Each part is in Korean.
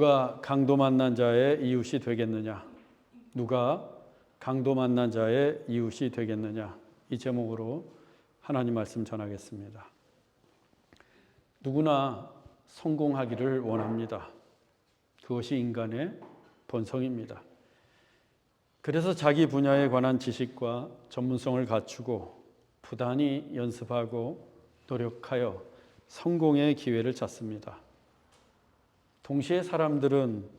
누가 강도 만난 자의 이웃이 되겠느냐? 누가 강도 만난 자의 이웃이 되겠느냐? 이 제목으로 하나님 말씀 전하겠습니다. 누구나 성공하기를 원합니다. 그것이 인간의 본성입니다. 그래서 자기 분야에 관한 지식과 전문성을 갖추고 부단히 연습하고 노력하여 성공의 기회를 찾습니다. 동시에 사람들은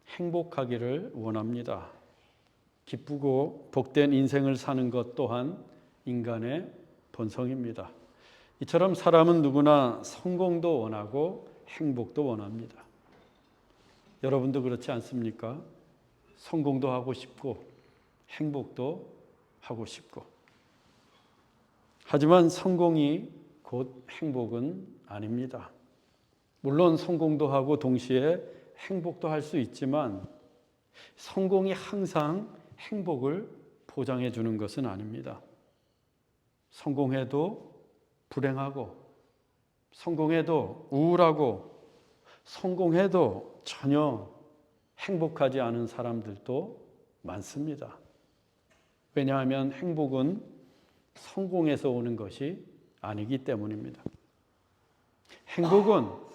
행복하기를 원합니다. 기쁘고 복된 인생을 사는 것 또한 인간의 본성입니다. 이처럼 사람은 누구나 성공도 원하고 행복도 원합니다. 여러분도 그렇지 않습니까? 성공도 하고 싶고 행복도 하고 싶고. 하지만 성공이 곧 행복은 아닙니다. 물론 성공도 하고 동시에 행복도 할 수 있지만 성공이 항상 행복을 보장해 주는 것은 아닙니다. 성공해도 불행하고, 성공해도 우울하고, 성공해도 전혀 행복하지 않은 사람들도 많습니다. 왜냐하면 행복은 성공에서 오는 것이 아니기 때문입니다. 행복은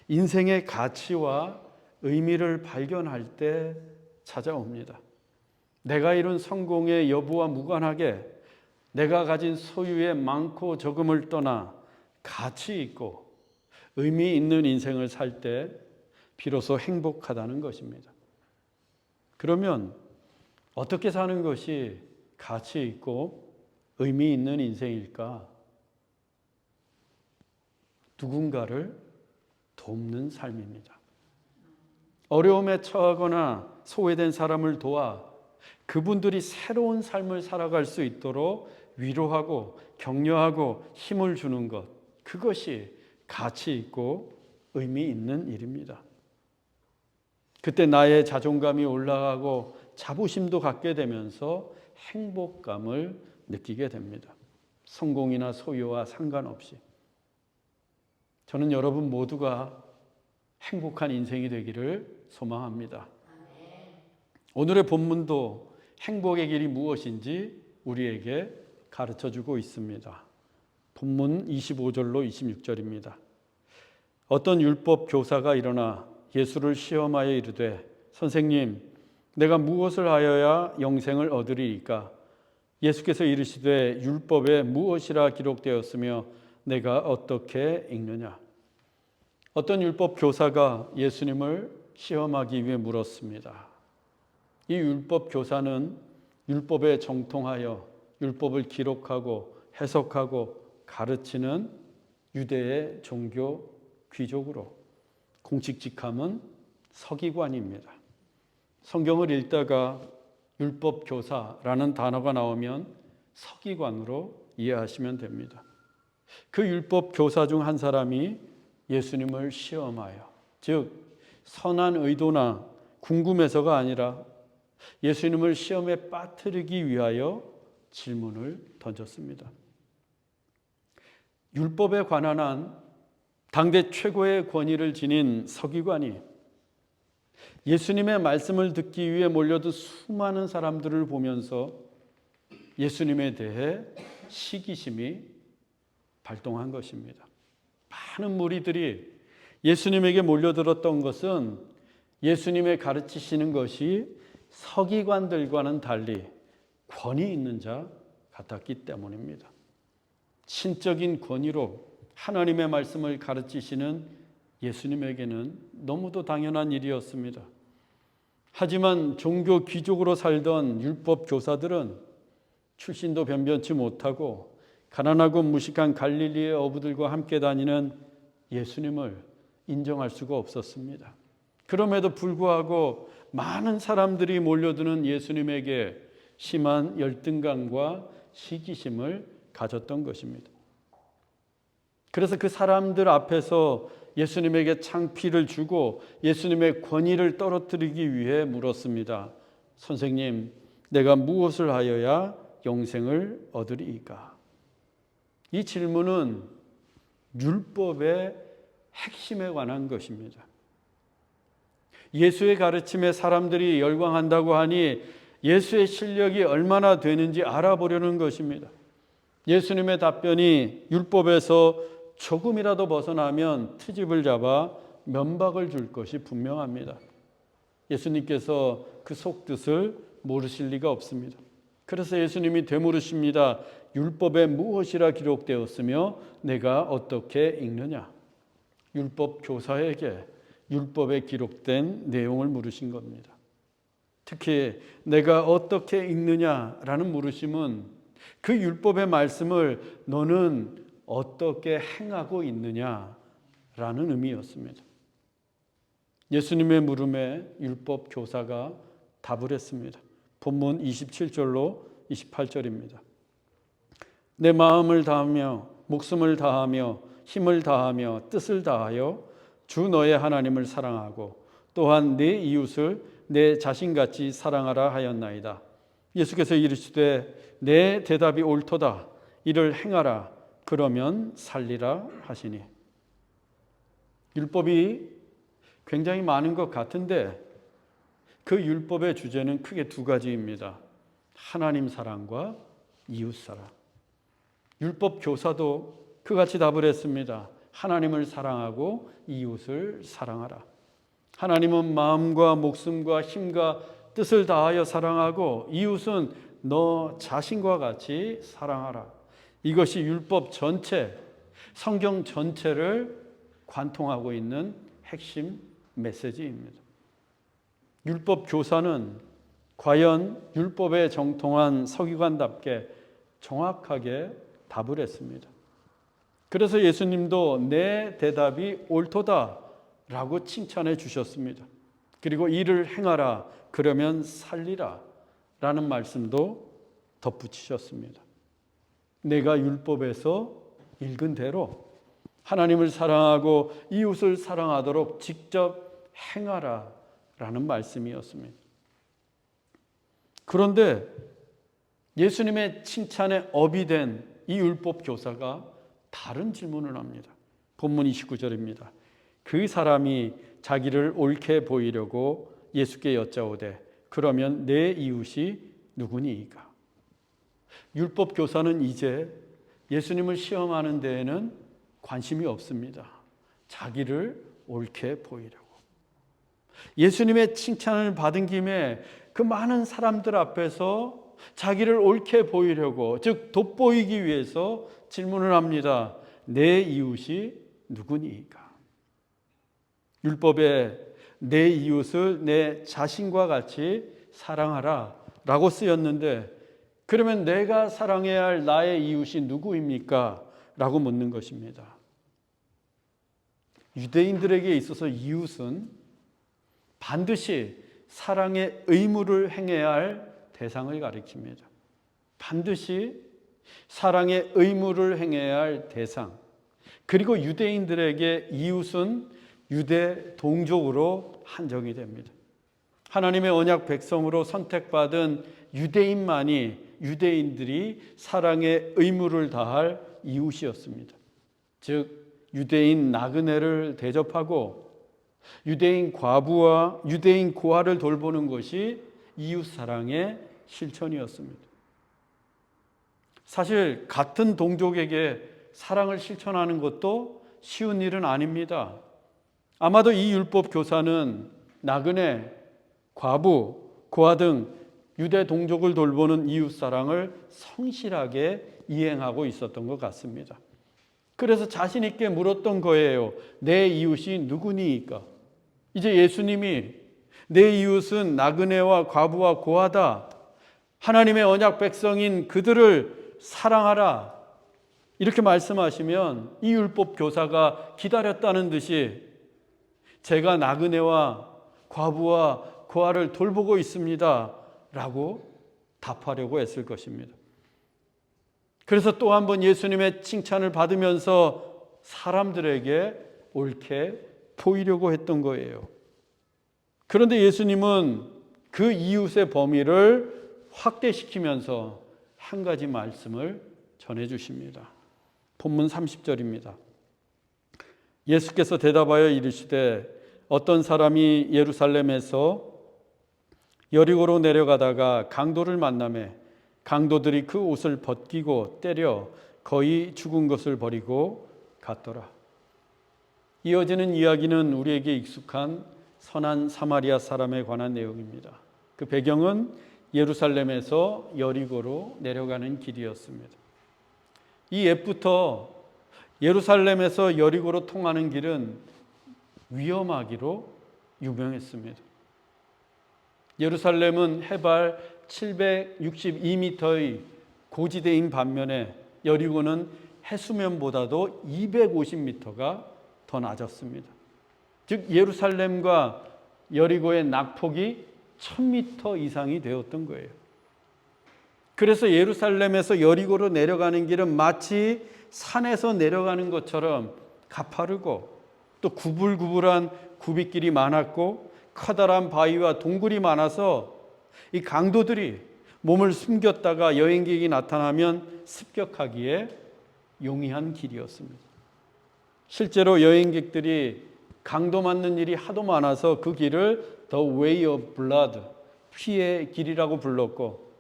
인생의 가치와 의미를 발견할 때 찾아옵니다. 내가 이룬 성공의 여부와 무관하게 내가 가진 소유의 많고 적음을 떠나 가치 있고 의미 있는 인생을 살 때 비로소 행복하다는 것입니다. 그러면 어떻게 사는 것이 가치 있고 의미 있는 인생일까? 누군가를 돕는 삶입니다. 어려움에 처하거나 소외된 사람을 도와 그분들이 새로운 삶을 살아갈 수 있도록 위로하고 격려하고 힘을 주는 것, 그것이 가치 있고 의미 있는 일입니다. 그때 나의 자존감이 올라가고 자부심도 갖게 되면서 행복감을 느끼게 됩니다. 성공이나 소유와 상관없이. 저는 여러분 모두가 행복한 인생이 되기를 소망합니다. 오늘의 본문도 행복의 길이 무엇인지 우리에게 가르쳐주고 있습니다. 본문 25절로 26절입니다. 어떤 율법 교사가 일어나 예수를 시험하여 이르되 선생님, 내가 무엇을 하여야 영생을 얻으리이까? 예수께서 이르시되 율법에 무엇이라 기록되었으며 내가 어떻게 읽느냐? 어떤 율법 교사가 예수님을 시험하기 위해 물었습니다. 이 율법 교사는 율법에 정통하여 율법을 기록하고 해석하고 가르치는 유대의 종교 귀족으로, 공식 직함은 서기관입니다. 성경을 읽다가 율법 교사라는 단어가 나오면 서기관으로 이해하시면 됩니다. 그 율법 교사 중 한 사람이 예수님을 시험하여, 즉 선한 의도나 궁금해서가 아니라 예수님을 시험에 빠뜨리기 위하여 질문을 던졌습니다. 율법에 관한 한 당대 최고의 권위를 지닌 서기관이 예수님의 말씀을 듣기 위해 몰려든 수많은 사람들을 보면서 예수님에 대해 시기심이 발동한 것입니다. 많은 무리들이 예수님에게 몰려들었던 것은 예수님의 가르치시는 것이 서기관들과는 달리 권위 있는 자 같았기 때문입니다. 신적인 권위로 하나님의 말씀을 가르치시는 예수님에게는 너무도 당연한 일이었습니다. 하지만 종교 귀족으로 살던 율법 교사들은 출신도 변변치 못하고 가난하고 무식한 갈릴리의 어부들과 함께 다니는 예수님을 인정할 수가 없었습니다. 그럼에도 불구하고 많은 사람들이 몰려드는 예수님에게 심한 열등감과 시기심을 가졌던 것입니다. 그래서 그 사람들 앞에서 예수님에게 창피를 주고 예수님의 권위를 떨어뜨리기 위해 물었습니다. 선생님, 내가 무엇을 하여야 영생을 얻으리이까? 이 질문은 율법의 핵심에 관한 것입니다. 예수의 가르침에 사람들이 열광한다고 하니 예수의 실력이 얼마나 되는지 알아보려는 것입니다. 예수님의 답변이 율법에서 조금이라도 벗어나면 트집을 잡아 면박을 줄 것이 분명합니다. 예수님께서 그 속뜻을 모르실 리가 없습니다. 그래서 예수님이 되물으십니다. 율법에 무엇이라 기록되었으며 내가 어떻게 읽느냐? 율법 교사에게 율법에 기록된 내용을 물으신 겁니다. 특히 내가 어떻게 읽느냐라는 물으심은 그 율법의 말씀을 너는 어떻게 행하고 있느냐라는 의미였습니다. 예수님의 물음에 율법 교사가 답을 했습니다. 본문 27절로 28절입니다. 내 마음을 다하며 목숨을 다하며 힘을 다하며 뜻을 다하여 주 너의 하나님을 사랑하고 또한 내 이웃을 내 자신같이 사랑하라 하였나이다. 예수께서 이르시되 내 대답이 옳도다. 이를 행하라. 그러면 살리라 하시니. 율법이 굉장히 많은 것 같은데 그 율법의 주제는 크게 두 가지입니다. 하나님 사랑과 이웃 사랑. 율법 교사도 그같이 답을 했습니다. 하나님을 사랑하고 이웃을 사랑하라. 하나님은 마음과 목숨과 힘과 뜻을 다하여 사랑하고 이웃은 너 자신과 같이 사랑하라. 이것이 율법 전체, 성경 전체를 관통하고 있는 핵심 메시지입니다. 율법 교사는 과연 율법에 정통한 서기관답게 정확하게 답을 했습니다. 그래서 예수님도 내 대답이 옳도다 라고 칭찬해 주셨습니다. 그리고 이를 행하라 그러면 살리라 라는 말씀도 덧붙이셨습니다. 내가 율법에서 읽은 대로 하나님을 사랑하고 이웃을 사랑하도록 직접 행하라 라는 말씀이었습니다. 그런데 예수님의 칭찬에 업이 된 이 율법 교사가 다른 질문을 합니다. 본문 29절입니다. 그 사람이 자기를 옳게 보이려고 예수께 여짜오되 그러면 내 이웃이 누구니이까? 율법 교사는 이제 예수님을 시험하는 데에는 관심이 없습니다. 자기를 옳게 보이려고. 예수님의 칭찬을 받은 김에 그 많은 사람들 앞에서 자기를 옳게 보이려고, 즉 돋보이기 위해서 질문을 합니다. 내 이웃이 누구니까? 율법에 내 이웃을 내 자신과 같이 사랑하라 라고 쓰였는데 그러면 내가 사랑해야 할 나의 이웃이 누구입니까? 라고 묻는 것입니다. 유대인들에게 있어서 이웃은 반드시 사랑의 의무를 행해야 할 대상을 가리킵니다. 반드시 사랑의 의무를 행해야 할 대상. 그리고 유대인들에게 이웃은 유대 동족으로 한정이 됩니다. 하나님의 언약 백성으로 선택받은 유대인들이 사랑의 의무를 다할 이웃이었습니다. 즉 유대인 나그네를 대접하고 유대인 과부와 유대인 고아를 돌보는 것이 이웃 사랑의 실천이었습니다. 사실 같은 동족에게 사랑을 실천하는 것도 쉬운 일은 아닙니다. 아마도 이 율법 교사는 나그네, 과부, 고아 등 유대 동족을 돌보는 이웃 사랑을 성실하게 이행하고 있었던 것 같습니다. 그래서 자신 있게 물었던 거예요. 내 이웃이 누구니까? 이제 예수님이 내 이웃은 나그네와 과부와 고아다. 하나님의 언약 백성인 그들을 사랑하라. 이렇게 말씀하시면 이 율법 교사가 기다렸다는 듯이 제가 나그네와 과부와 고아를 돌보고 있습니다 라고 답하려고 했을 것입니다. 그래서 또 한 번 예수님의 칭찬을 받으면서 사람들에게 옳게 보이려고 했던 거예요. 그런데 예수님은 그 이웃의 범위를 확대시키면서 한 가지 말씀을 전해주십니다. 본문 30절입니다. 예수께서 대답하여 이르시되 어떤 사람이 예루살렘에서 여리고로 내려가다가 강도를 만나매 강도들이 그 옷을 벗기고 때려 거의 죽은 것을 버리고 갔더라. 이어지는 이야기는 우리에게 익숙한 선한 사마리아 사람에 관한 내용입니다. 그 배경은 예루살렘에서 여리고로 내려가는 길이었습니다. 이 옛부터 예루살렘에서 여리고로 통하는 길은 위험하기로 유명했습니다. 예루살렘은 해발 762m의 고지대인 반면에 여리고는 해수면보다도 250m가 더 낮았습니다. 즉 예루살렘과 여리고의 낙폭이 1000m 이상이 되었던 거예요. 그래서 예루살렘에서 여리고로 내려가는 길은 마치 산에서 내려가는 것처럼 가파르고 또 구불구불한 굽이길이 많았고 커다란 바위와 동굴이 많아서 이 강도들이 몸을 숨겼다가 여행객이 나타나면 습격하기에 용이한 길이었습니다. 실제로 여행객들이 강도 맞는 일이 하도 많아서 그 길을 The Way of Blood, 피의 길이라고 불렀고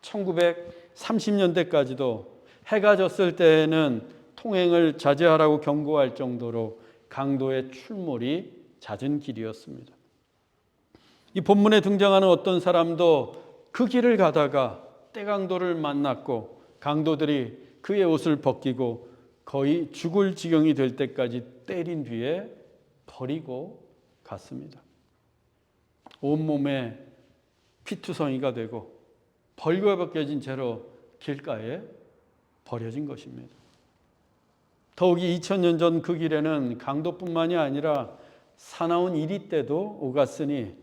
1930년대까지도 해가 졌을 때에는 통행을 자제하라고 경고할 정도로 강도의 출몰이 잦은 길이었습니다. 이 본문에 등장하는 어떤 사람도 그 길을 가다가 떼강도를 만났고 강도들이 그의 옷을 벗기고 거의 죽을 지경이 될 때까지 때린 뒤에 버리고 갔습니다. 온몸에 피투성이가 되고 벌거벗겨진 채로 길가에 버려진 것입니다. 더욱이 2000년 전 그 길에는 강도뿐만이 아니라 사나운 이리 때도 오갔으니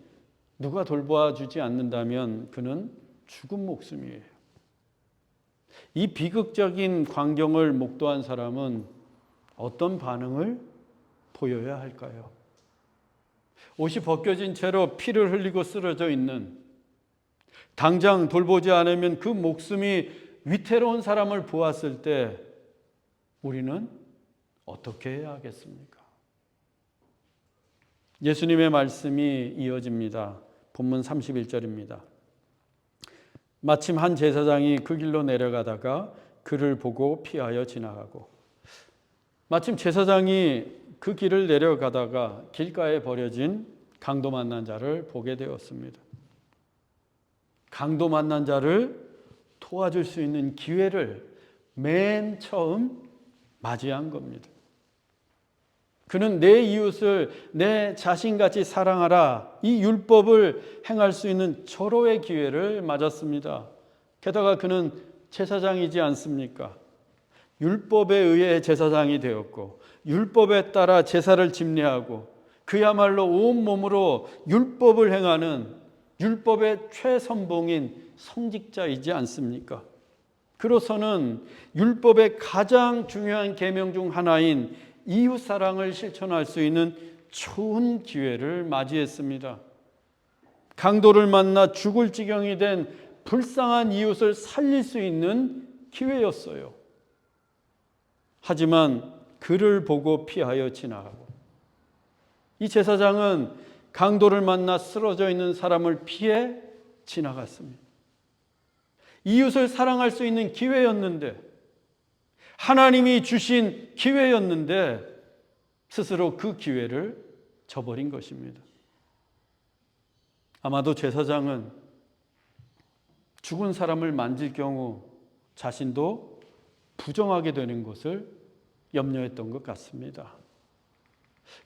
누가 돌봐주지 않는다면 그는 죽은 목숨이에요. 이 비극적인 광경을 목도한 사람은 어떤 반응을 보여야 할까요? 옷이 벗겨진 채로 피를 흘리고 쓰러져 있는, 당장 돌보지 않으면 그 목숨이 위태로운 사람을 보았을 때 우리는 어떻게 해야 하겠습니까? 예수님의 말씀이 이어집니다. 본문 31절입니다. 마침 한 제사장이 그 길로 내려가다가 그를 보고 피하여 지나가고, 마침 제사장이 그 길을 내려가다가 길가에 버려진 강도 만난 자를 보게 되었습니다. 강도 만난 자를 도와줄 수 있는 기회를 맨 처음 맞이한 겁니다. 그는 내 이웃을 내 자신같이 사랑하라, 이 율법을 행할 수 있는 절호의 기회를 맞았습니다. 게다가 그는 제사장이지 않습니까? 율법에 의해 제사장이 되었고 율법에 따라 제사를 집례하고 그야말로 온몸으로 율법을 행하는 율법의 최선봉인 성직자이지 않습니까? 그로서는 율법의 가장 중요한 계명 중 하나인 이웃사랑을 실천할 수 있는 좋은 기회를 맞이했습니다. 강도를 만나 죽을 지경이 된 불쌍한 이웃을 살릴 수 있는 기회였어요. 하지만 그를 보고 피하여 지나가고, 이 제사장은 강도를 만나 쓰러져 있는 사람을 피해 지나갔습니다. 이웃을 사랑할 수 있는 기회였는데, 하나님이 주신 기회였는데 스스로 그 기회를 저버린 것입니다. 아마도 제사장은 죽은 사람을 만질 경우 자신도 부정하게 되는 것을 염려했던 것 같습니다.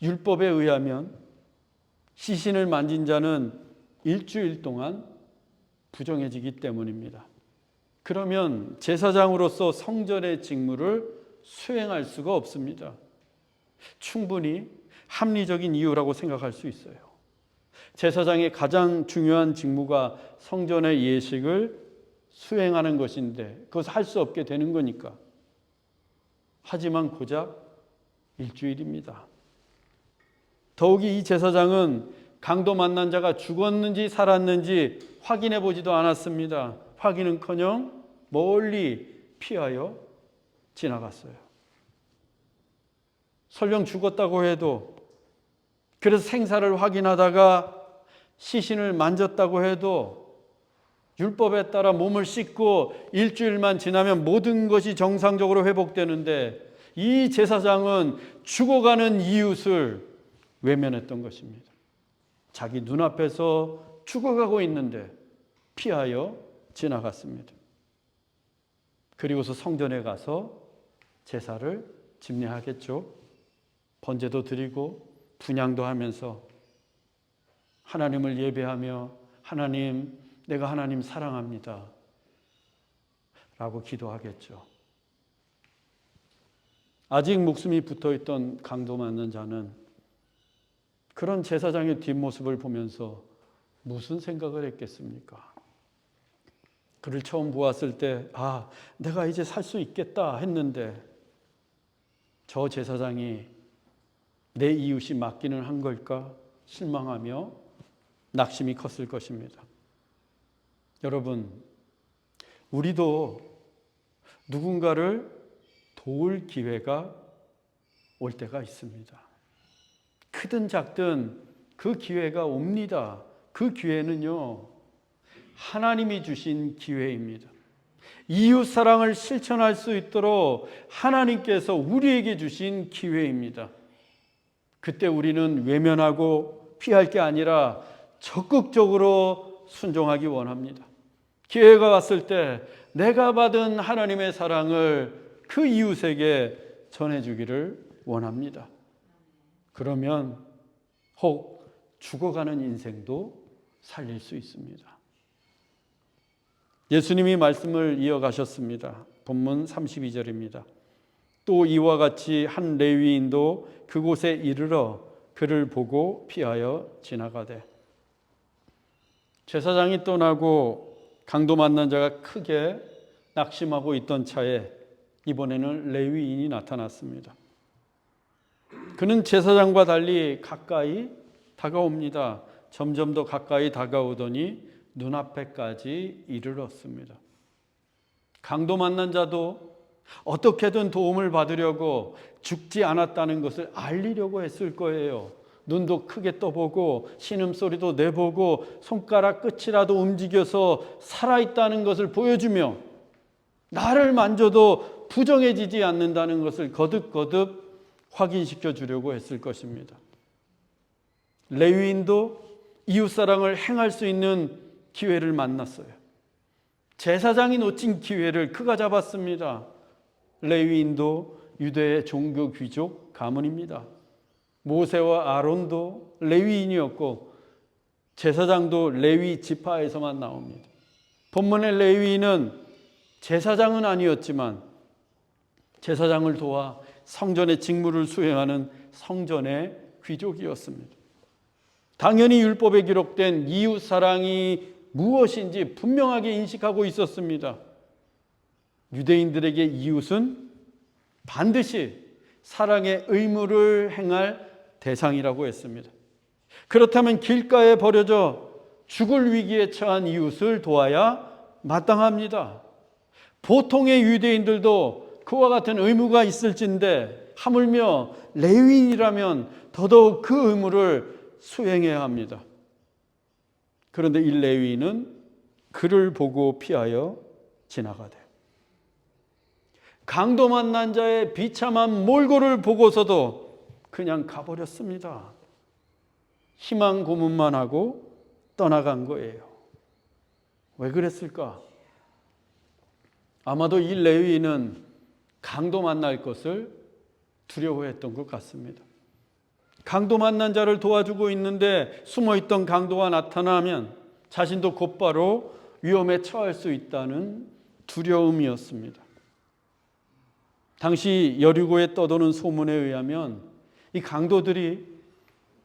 율법에 의하면 시신을 만진 자는 일주일 동안 부정해지기 때문입니다. 그러면 제사장으로서 성전의 직무를 수행할 수가 없습니다. 충분히 합리적인 이유라고 생각할 수 있어요. 제사장의 가장 중요한 직무가 성전의 예식을 수행하는 것인데 그것을 할 수 없게 되는 거니까. 하지만 고작 일주일입니다. 더욱이 이 제사장은 강도 만난 자가 죽었는지 살았는지 확인해 보지도 않았습니다. 확인은커녕 멀리 피하여 지나갔어요. 설령 죽었다고 해도 그래서 생사를 확인하다가 시신을 만졌다고 해도 율법에 따라 몸을 씻고 일주일만 지나면 모든 것이 정상적으로 회복되는데 이 제사장은 죽어가는 이웃을 외면했던 것입니다. 자기 눈앞에서 죽어가고 있는데 피하여 지나갔습니다. 그리고서 성전에 가서 제사를 집례하겠죠. 번제도 드리고 분향도 하면서 하나님을 예배하며 하나님, 내가 하나님 사랑합니다 라고 기도하겠죠. 아직 목숨이 붙어있던 강도 맞는 자는 그런 제사장의 뒷모습을 보면서 무슨 생각을 했겠습니까? 그를 처음 보았을 때 내가 이제 살 수 있겠다 했는데 저 제사장이 내 이웃이 맞기는 한 걸까 실망하며 낙심이 컸을 것입니다. 여러분, 우리도 누군가를 도울 기회가 올 때가 있습니다. 크든 작든 그 기회가 옵니다. 그 기회는요, 하나님이 주신 기회입니다. 이웃 사랑을 실천할 수 있도록 하나님께서 우리에게 주신 기회입니다. 그때 우리는 외면하고 피할 게 아니라 적극적으로 순종하기 원합니다. 기회가 왔을 때 내가 받은 하나님의 사랑을 그 이웃에게 전해주기를 원합니다. 그러면 혹 죽어가는 인생도 살릴 수 있습니다. 예수님이 말씀을 이어가셨습니다. 본문 32절입니다. 또 이와 같이 한 레위인도 그곳에 이르러 그를 보고 피하여 지나가되. 제사장이 떠나고 강도 만난 자가 크게 낙심하고 있던 차에 이번에는 레위인이 나타났습니다. 그는 제사장과 달리 가까이 다가옵니다. 점점 더 가까이 다가오더니 눈앞에까지 이르렀습니다. 강도 만난 자도 어떻게든 도움을 받으려고 죽지 않았다는 것을 알리려고 했을 거예요. 눈도 크게 떠보고 신음소리도 내보고 손가락 끝이라도 움직여서 살아있다는 것을 보여주며 나를 만져도 부정해지지 않는다는 것을 거듭거듭 확인시켜 주려고 했을 것입니다. 레위인도 이웃사랑을 행할 수 있는 기회를 만났어요. 제사장이 놓친 기회를 그가 잡았습니다. 레위인도 유대의 종교 귀족 가문입니다. 모세와 아론도 레위인이었고 제사장도 레위 지파에서만 나옵니다. 본문의 레위인은 제사장은 아니었지만 제사장을 도와 성전의 직무를 수행하는 성전의 귀족이었습니다. 당연히 율법에 기록된 이웃 사랑이 무엇인지 분명하게 인식하고 있었습니다. 유대인들에게 이웃은 반드시 사랑의 의무를 행할 대상이라고 했습니다. 그렇다면 길가에 버려져 죽을 위기에 처한 이웃을 도와야 마땅합니다. 보통의 유대인들도 그와 같은 의무가 있을진데 하물며 레위인이라면 더더욱 그 의무를 수행해야 합니다. 그런데 이 레위인은 그를 보고 피하여 지나가되 강도 만난 자의 비참한 몰골을 보고서도 그냥 가버렸습니다. 희망 고문만 하고 떠나간 거예요. 왜 그랬을까? 아마도 이 레위인은 강도 만날 것을 두려워했던 것 같습니다. 강도 만난 자를 도와주고 있는데 숨어있던 강도가 나타나면 자신도 곧바로 위험에 처할 수 있다는 두려움이었습니다. 당시 여리고에 떠도는 소문에 의하면 이 강도들이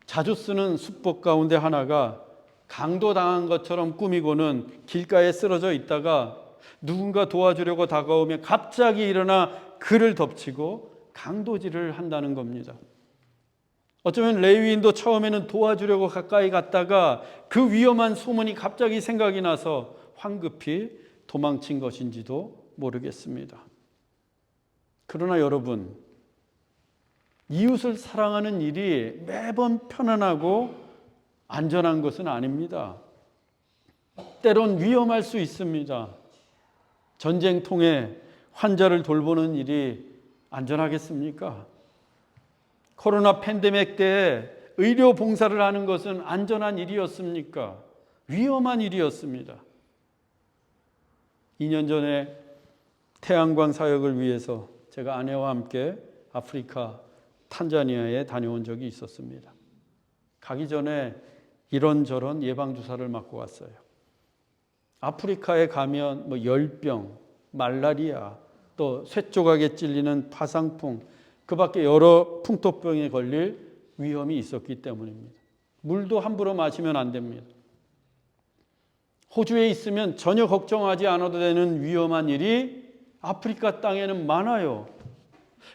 자주 쓰는 수법 가운데 하나가 강도당한 것처럼 꾸미고는 길가에 쓰러져 있다가 누군가 도와주려고 다가오면 갑자기 일어나 그를 덮치고 강도질을 한다는 겁니다. 어쩌면 레위인도 처음에는 도와주려고 가까이 갔다가 그 위험한 소문이 갑자기 생각이 나서 황급히 도망친 것인지도 모르겠습니다. 그러나 여러분, 이웃을 사랑하는 일이 매번 편안하고 안전한 것은 아닙니다. 때론 위험할 수 있습니다. 전쟁통에 환자를 돌보는 일이 안전하겠습니까? 코로나 팬데믹 때 의료 봉사를 하는 것은 안전한 일이었습니까? 위험한 일이었습니다. 2년 전에 태양광 사역을 위해서 제가 아내와 함께 아프리카 탄자니아에 다녀온 적이 있었습니다. 가기 전에 이런저런 예방주사를 맞고 왔어요. 아프리카에 가면 열병, 말라리아, 또 쇠조각에 찔리는 파상풍, 그 밖에 여러 풍토병에 걸릴 위험이 있었기 때문입니다. 물도 함부로 마시면 안 됩니다. 호주에 있으면 전혀 걱정하지 않아도 되는 위험한 일이 아프리카 땅에는 많아요.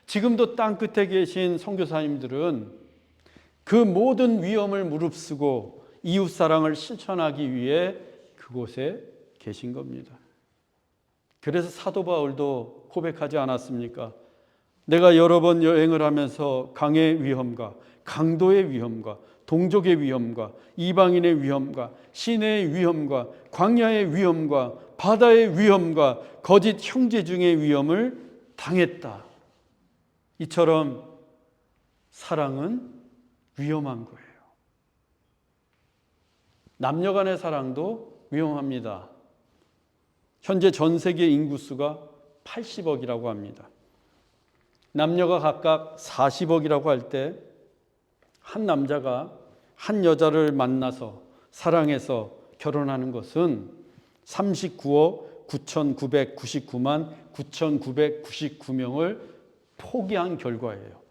지금도 땅 끝에 계신 선교사님들은 그 모든 위험을 무릅쓰고 이웃 사랑을 실천하기 위해 그곳에 계신 겁니다. 그래서 사도 바울도 고백하지 않았습니까? 내가 여러 번 여행을 하면서 강의 위험과 강도의 위험과 동족의 위험과 이방인의 위험과 시내의 위험과 광야의 위험과 바다의 위험과 거짓 형제 중의 위험을 당했다. 이처럼 사랑은 위험한 거예요. 남녀 간의 사랑도 위험합니다. 현재 전 세계 인구수가 80억이라고 합니다. 남녀가 각각 40억이라고 할 때 한 남자가 한 여자를 만나서 사랑해서 결혼하는 것은 39억 9,999만 9,999명을 포기한 결과예요.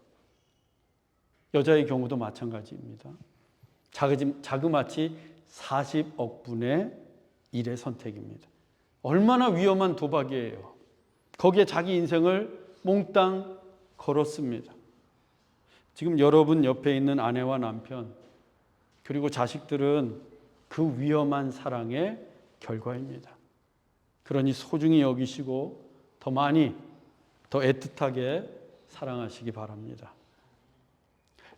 여자의 경우도 마찬가지입니다. 자그마치 40억 분의 1의 선택입니다. 얼마나 위험한 도박이에요. 거기에 자기 인생을 몽땅 걸었습니다. 지금 여러분 옆에 있는 아내와 남편 그리고 자식들은 그 위험한 사랑의 결과입니다. 그러니 소중히 여기시고 더 많이 더 애틋하게 사랑하시기 바랍니다.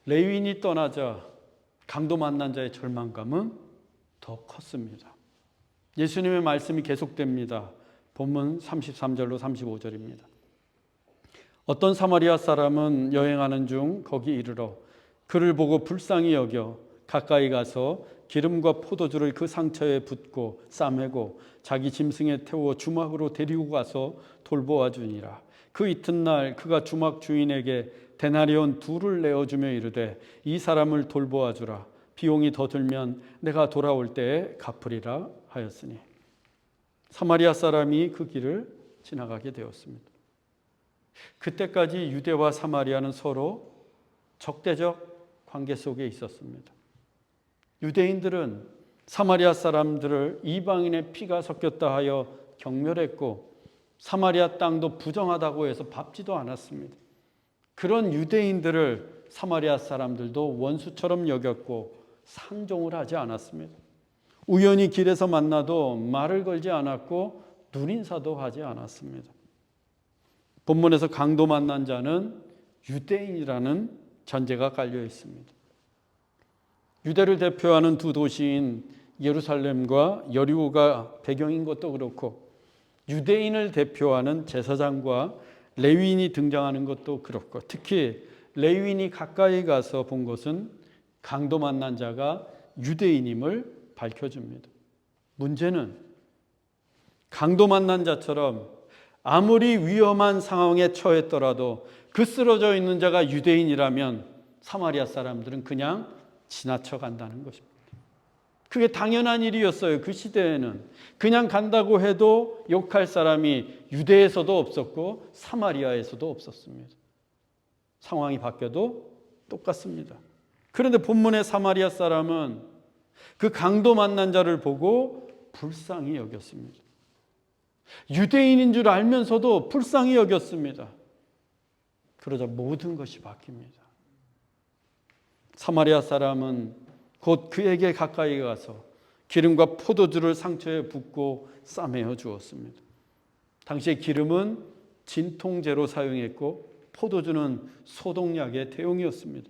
레위인이 떠나자 강도 만난 자의 절망감은 더 컸습니다. 예수님의 말씀이 계속됩니다. 본문 33절로 35절입니다. 어떤 사마리아 사람은 여행하는 중 거기 이르러 그를 보고 불쌍히 여겨 가까이 가서 기름과 포도주를 그 상처에 붓고 싸매고 자기 짐승에 태워 주막으로 데리고 가서 돌보아 주니라. 그 이튿날 그가 주막 주인에게 데나리온 2를 내어주며 이르되 이 사람을 돌보아 주라. 비용이 더 들면 내가 돌아올 때에 갚으리라 하였으니 사마리아 사람이 그 길을 지나가게 되었습니다. 그때까지 유대와 사마리아는 서로 적대적 관계 속에 있었습니다. 유대인들은 사마리아 사람들을 이방인의 피가 섞였다 하여 경멸했고 사마리아 땅도 부정하다고 해서 밟지도 않았습니다. 그런 유대인들을 사마리아 사람들도 원수처럼 여겼고 상종을 하지 않았습니다. 우연히 길에서 만나도 말을 걸지 않았고 눈인사도 하지 않았습니다. 본문에서 강도 만난 자는 유대인이라는 전제가 깔려 있습니다. 유대를 대표하는 두 도시인 예루살렘과 여리고가 배경인 것도 그렇고 유대인을 대표하는 제사장과 레위인이 등장하는 것도 그렇고 특히 레위인이 가까이 가서 본 것은 강도 만난 자가 유대인임을 밝혀줍니다. 문제는 강도 만난 자처럼 아무리 위험한 상황에 처했더라도 그 쓰러져 있는 자가 유대인이라면 사마리아 사람들은 그냥 지나쳐 간다는 것입니다. 그게 당연한 일이었어요. 그 시대에는 그냥 간다고 해도 욕할 사람이 유대에서도 없었고 사마리아에서도 없었습니다. 상황이 바뀌어도 똑같습니다. 그런데 본문의 사마리아 사람은 그 강도 만난 자를 보고 불쌍히 여겼습니다. 유대인인 줄 알면서도 불쌍히 여겼습니다. 그러자 모든 것이 바뀝니다. 사마리아 사람은 곧 그에게 가까이 가서 기름과 포도주를 상처에 붓고 싸매어 주었습니다. 당시에 기름은 진통제로 사용했고 포도주는 소독약의 대용이었습니다.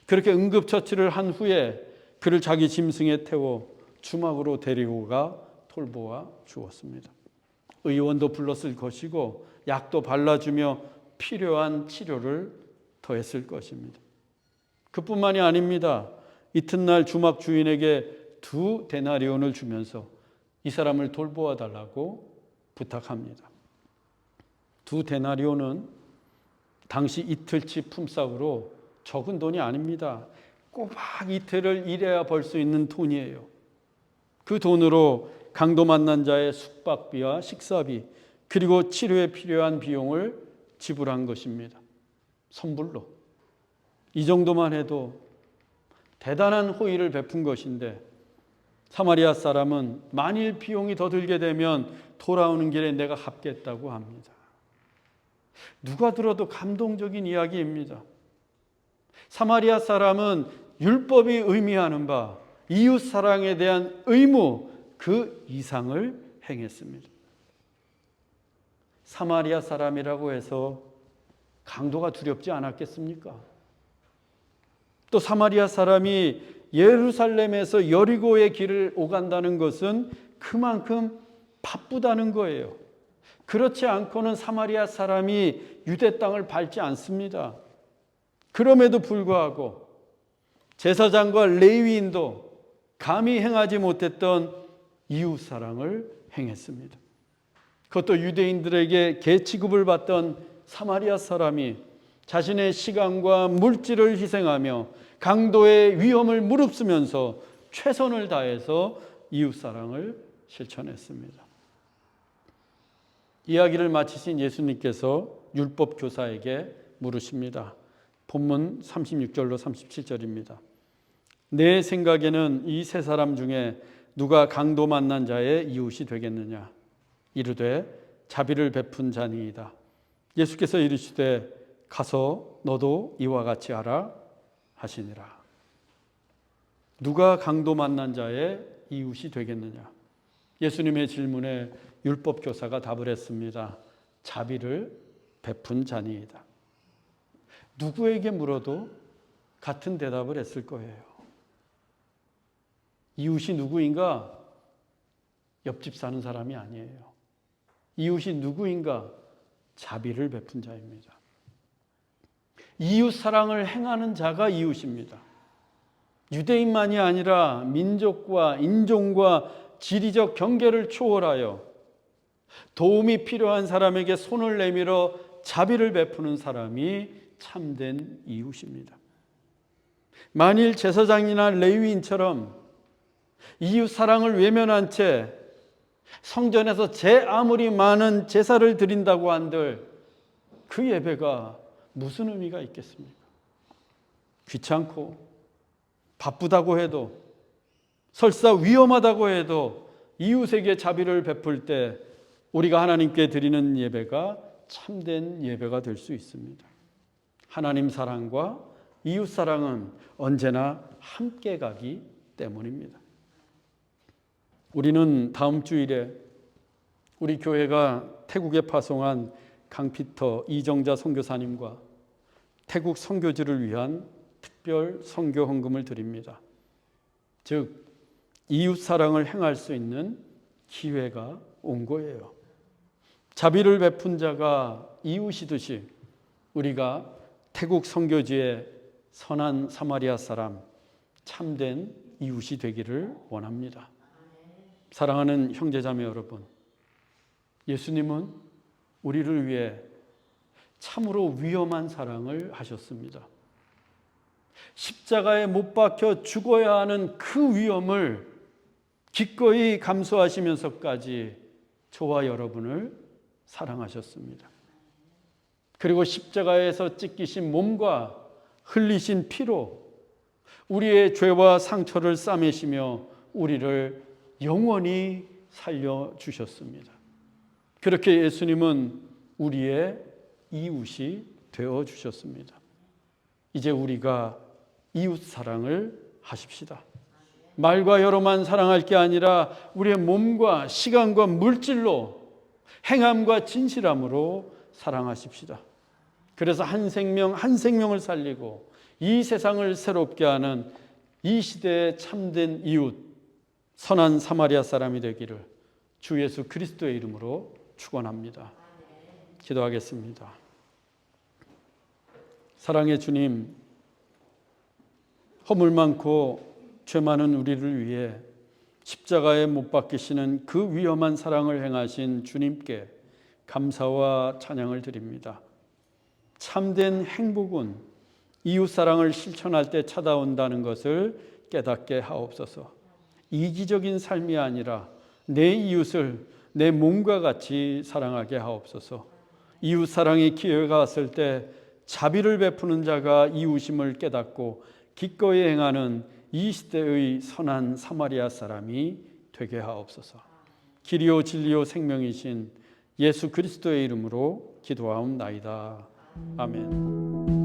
그렇게 응급처치를 한 후에 그를 자기 짐승에 태워 주막으로 데리고 가 돌보아 주었습니다. 의원도 불렀을 것이고 약도 발라주며 필요한 치료를 더했을 것입니다. 그뿐만이 아닙니다. 이튿날 주막 주인에게 2 데나리온을 주면서 이 사람을 돌보아 달라고 부탁합니다. 2 데나리온은 당시 이틀치 품삯으로 적은 돈이 아닙니다. 꼬박 이틀을 일해야 벌 수 있는 돈이에요. 그 돈으로 강도 만난 자의 숙박비와 식사비 그리고 치료에 필요한 비용을 지불한 것입니다. 선불로. 이 정도만 해도 대단한 호의를 베푼 것인데 사마리아 사람은 만일 비용이 더 들게 되면 돌아오는 길에 내가 갚겠다고 합니다. 누가 들어도 감동적인 이야기입니다. 사마리아 사람은 율법이 의미하는 바 이웃 사랑에 대한 의무 그 이상을 행했습니다. 사마리아 사람이라고 해서 강도가 두렵지 않았겠습니까? 또 사마리아 사람이 예루살렘에서 여리고의 길을 오간다는 것은 그만큼 바쁘다는 거예요. 그렇지 않고는 사마리아 사람이 유대 땅을 밟지 않습니다. 그럼에도 불구하고 제사장과 레위인도 감히 행하지 못했던 이웃 사랑을 행했습니다. 그것도 유대인들에게 계치급을 받던 사마리아 사람이 자신의 시간과 물질을 희생하며 강도의 위험을 무릅쓰면서 최선을 다해서 이웃 사랑을 실천했습니다. 이야기를 마치신 예수님께서 율법 교사에게 물으십니다. 본문 36절로 37절입니다. 내 생각에는 이 3사람 중에 누가 강도 만난 자의 이웃이 되겠느냐? 이르되 자비를 베푼 자니이다. 예수께서 이르시되 가서 너도 이와 같이 하라 하시니라. 누가 강도 만난 자의 이웃이 되겠느냐? 예수님의 질문에 율법 교사가 답을 했습니다. 자비를 베푼 자니이다. 누구에게 물어도 같은 대답을 했을 거예요. 이웃이 누구인가? 옆집 사는 사람이 아니에요. 이웃이 누구인가? 자비를 베푼 자입니다. 이웃 사랑을 행하는 자가 이웃입니다. 유대인만이 아니라 민족과 인종과 지리적 경계를 초월하여 도움이 필요한 사람에게 손을 내밀어 자비를 베푸는 사람이 참된 이웃입니다. 만일 제사장이나 레위인처럼 이웃 사랑을 외면한 채 성전에서 제 아무리 많은 제사를 드린다고 한들 그 예배가 무슨 의미가 있겠습니까? 귀찮고 바쁘다고 해도 설사 위험하다고 해도 이웃에게 자비를 베풀 때 우리가 하나님께 드리는 예배가 참된 예배가 될 수 있습니다. 하나님 사랑과 이웃 사랑은 언제나 함께 가기 때문입니다. 우리는 다음 주일에 우리 교회가 태국에 파송한 강피터 이정자 선교사님과 태국 선교지를 위한 특별 선교 헌금을 드립니다. 즉 이웃 사랑을 행할 수 있는 기회가 온 거예요. 자비를 베푼 자가 이웃이듯이 우리가 태국 선교지의 선한 사마리아 사람, 참된 이웃이 되기를 원합니다. 사랑하는 형제자매 여러분, 예수님은 우리를 위해 참으로 위험한 사랑을 하셨습니다. 십자가에 못 박혀 죽어야 하는 그 위험을 기꺼이 감수하시면서까지 저와 여러분을 사랑하셨습니다. 그리고 십자가에서 찢기신 몸과 흘리신 피로 우리의 죄와 상처를 싸매시며 우리를 영원히 살려주셨습니다. 그렇게 예수님은 우리의 이웃이 되어주셨습니다. 이제 우리가 이웃 사랑을 하십시다. 말과 여로만 사랑할 게 아니라 우리의 몸과 시간과 물질로 행함과 진실함으로 사랑하십시다. 그래서 한 생명 한 생명을 살리고 이 세상을 새롭게 하는 이 시대의 참된 이웃, 선한 사마리아 사람이 되기를 주 예수 그리스도의 이름으로 축원합니다. 기도하겠습니다. 사랑의 주님, 허물 많고 죄 많은 우리를 위해 십자가에 못 박히시는 그 위험한 사랑을 행하신 주님께 감사와 찬양을 드립니다. 참된 행복은 이웃사랑을 실천할 때 찾아온다는 것을 깨닫게 하옵소서. 이기적인 삶이 아니라 내 이웃을 내 몸과 같이 사랑하게 하옵소서. 이웃사랑의 기회가 왔을 때 자비를 베푸는 자가 이웃임을 깨닫고 기꺼이 행하는 이 시대의 선한 사마리아 사람이 되게 하옵소서. 길이요 진리요 생명이신 예수 그리스도의 이름으로 기도하옵나이다. 아멘.